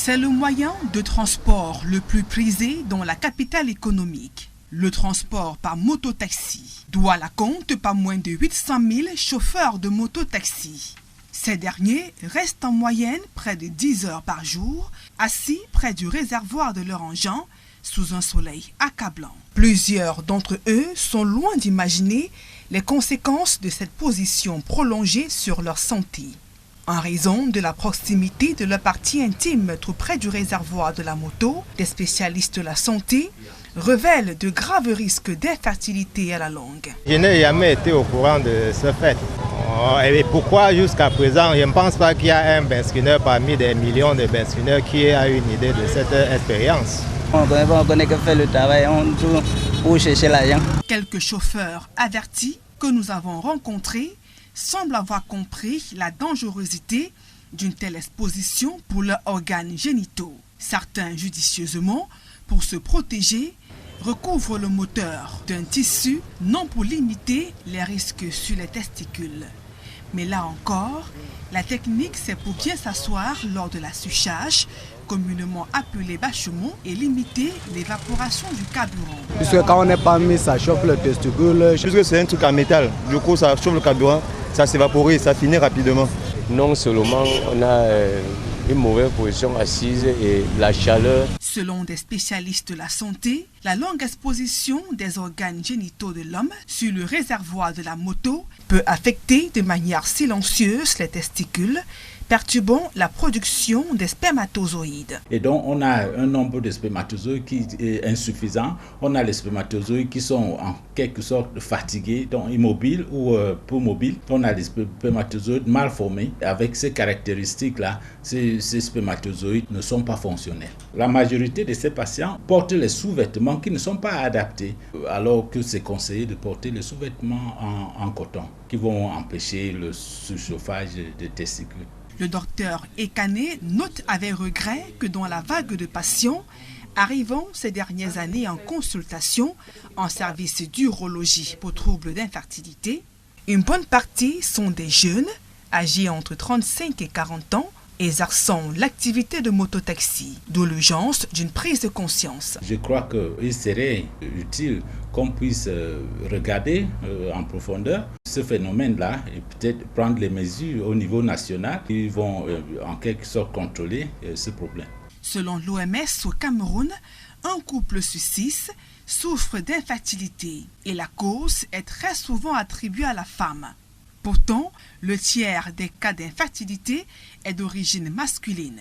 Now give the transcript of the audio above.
C'est le moyen de transport le plus prisé dans la capitale économique. Le transport par mototaxi. Douala compte pas moins de 800 000 chauffeurs de mototaxi. Ces derniers restent en moyenne près de 10 heures par jour, assis près du réservoir de leur engin, sous un soleil accablant. Plusieurs d'entre eux sont loin d'imaginer les conséquences de cette position prolongée sur leur santé. En raison de la proximité de leur partie intime trop près du réservoir de la moto, des spécialistes de la santé révèlent de graves risques d'infertilité à la longue. Je n'ai jamais été au courant de ce fait. Et pourquoi jusqu'à présent, je ne pense pas qu'il y a un benzineur parmi des millions de benzineurs qui a une idée de cette expérience. On connaît que faire le travail, on tourne pour chercher l'argent. Quelques chauffeurs avertis que nous avons rencontrés semblent avoir compris la dangerosité d'une telle exposition pour leurs organes génitaux. Certains, judicieusement, pour se protéger, recouvrent le moteur d'un tissu non pour limiter les risques sur les testicules. Mais là encore, la technique c'est pour bien s'asseoir lors de la suchage, communément appelé bâchement, et limiter l'évaporation du carburant. Puisque quand on n'est pas mis, ça chauffe le testicule. Puisque c'est un truc en métal, du coup ça chauffe le carburant, ça s'évapore, ça finit rapidement. Non seulement on a une mauvaise position assise et la chaleur. Selon des spécialistes de la santé, la longue exposition des organes génitaux de l'homme sur le réservoir de la moto peut affecter de manière silencieuse les testicules, perturbant la production des spermatozoïdes. Et donc on a un nombre de spermatozoïdes qui est insuffisant. On a les spermatozoïdes qui sont en quelque sorte fatigués, donc immobiles ou peu mobiles. On a les spermatozoïdes mal formés. Avec ces caractéristiques-là, ces spermatozoïdes ne sont pas fonctionnels. La majorité de ces patients portent les sous-vêtements qui ne sont pas adaptés, alors que c'est conseillé de porter les sous-vêtements en coton qui vont empêcher le surchauffage des testicules. Le docteur Ekané note avec regret que dans la vague de patients arrivant ces dernières années en consultation en service d'urologie pour troubles d'infertilité, une bonne partie sont des jeunes âgés entre 35 et 40 ans exerçant l'activité de mototaxi, d'où l'urgence d'une prise de conscience. Je crois qu'il serait utile qu'on puisse regarder en profondeur ce phénomène-là et peut-être prendre les mesures au niveau national qui vont en quelque sorte contrôler ce problème. Selon l'OMS au Cameroun, un couple sur 6 souffre d'infertilité et la cause est très souvent attribuée à la femme. Pourtant, le tiers des cas d'infertilité est d'origine masculine.